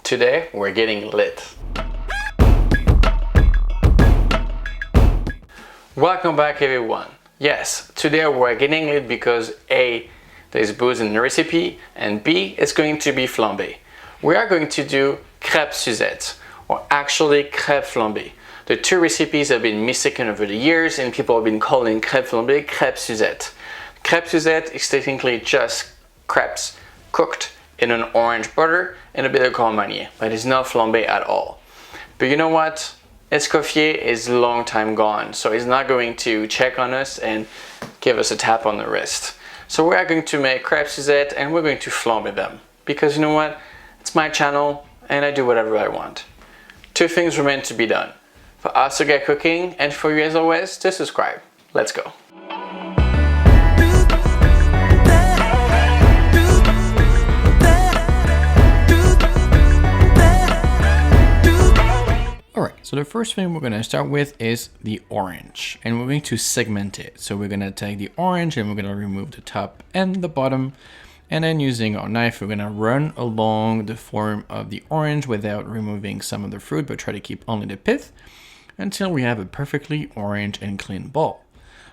today we're getting lit. Welcome back everyone. Yes, today we're getting lit because A, there's booze in the recipe, and B, it's going to be flambé. We are going to do Crêpes Suzette, or actually Crêpe Flambée. The two recipes have been mistaken over the years and people have been calling Crêpe Flambée Crêpes Suzette. Crêpes Suzette is technically just crepes cooked in an orange butter and a bit of Grand Marnier, but it's not flambé at all. But you know what? Escoffier is a long time gone, so he's not going to check on us and give us a tap on the wrist. So we are going to make Crêpes Suzette and we're going to flambe them. Because you know what? It's my channel and I do whatever I want. Two things remain to be done. For us to get cooking and for you as always to subscribe. Let's go. Alright, so the first thing we're going to start with is the orange, and we're going to segment it. So we're going to take the orange and we're going to remove the top and the bottom, and then using our knife we're going to run along the form of the orange without removing some of the fruit, but try to keep only the pith until we have a perfectly orange and clean ball.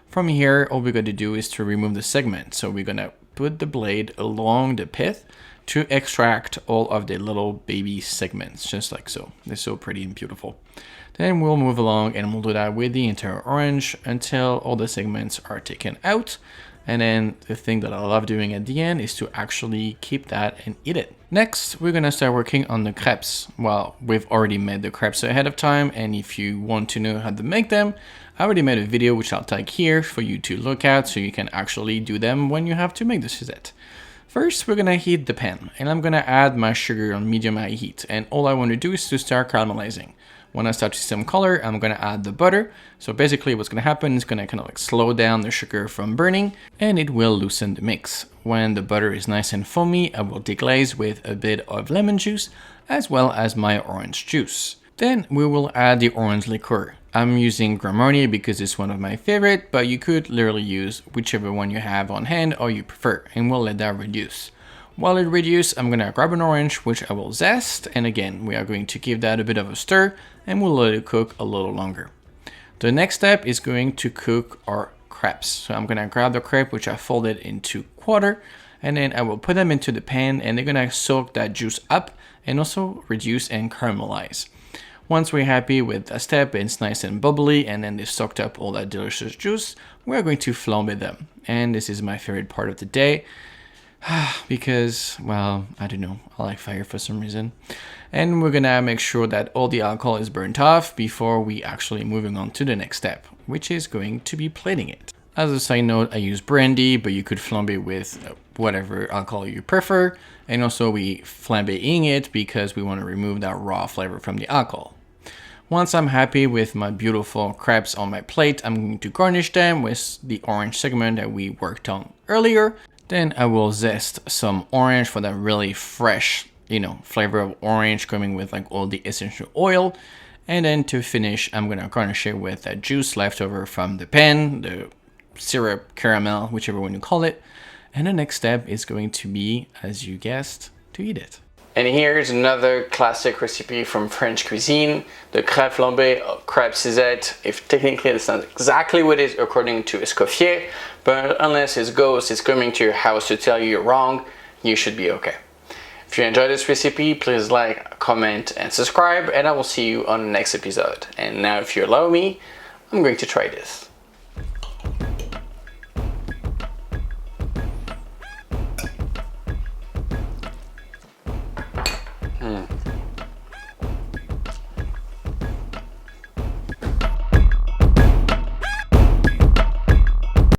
From here all we're going to do is to remove the segment. So we're going to put the blade along the pith to extract all of the little baby segments, just like so. They're so pretty and beautiful. Then we'll move along and we'll do that with the entire orange until all the segments are taken out. And then the thing that I love doing at the end is to actually keep that and eat it. Next, we're gonna start working on the crepes. Well, we've already made the crepes ahead of time, and if you want to know how to make them, I already made a video which I'll tag here for you to look at so you can actually do them when you have to make the Suzette. First, we're gonna heat the pan, and I'm gonna add my sugar on medium-high heat, and all I want to do is to start caramelizing. When I start to see some color, I'm gonna add the butter. So basically what's gonna happen is gonna kind of like slow down the sugar from burning, and it will loosen the mix. When the butter is nice and foamy, I will deglaze with a bit of lemon juice, as well as my orange juice. Then we will add the orange liqueur. I'm using Grand Marnier because it's one of my favorite, but you could literally use whichever one you have on hand or you prefer, and we'll let that reduce. While it reduces, I'm gonna grab an orange, which I will zest, and again, we are going to give that a bit of a stir, and we'll let it cook a little longer. The next step is going to cook our crepes. So I'm gonna grab the crepe, which I folded into quarter, and then I will put them into the pan, and they're gonna soak that juice up, and also reduce and caramelize. Once we're happy with that step, it's nice and bubbly, and then they've soaked up all that delicious juice, we're going to flambe them. And this is my favorite part of the day, because, well, I don't know, I like fire for some reason. And we're gonna make sure that all the alcohol is burnt off before we actually moving on to the next step, which is going to be plating it. As a side note, I use brandy, but you could flambe with whatever alcohol you prefer. And also we flambeing it because we want to remove that raw flavor from the alcohol. Once I'm happy with my beautiful crepes on my plate, I'm going to garnish them with the orange segment that we worked on earlier. Then I will zest some orange for that really fresh, flavor of orange coming with like all the essential oil. And then to finish, I'm gonna garnish it with that juice left over from the pan, the syrup, caramel, whichever one you call it. And the next step is going to be, as you guessed, to eat it. And here's another classic recipe from French cuisine, the crêpe flambée of Crêpes Suzette. If technically that's not exactly what it is according to Escoffier, but unless his ghost is coming to your house to tell you you're wrong, you should be okay. If you enjoyed this recipe, please like, comment, and subscribe, and I will see you on the next episode. And now if you allow me, I'm going to try this.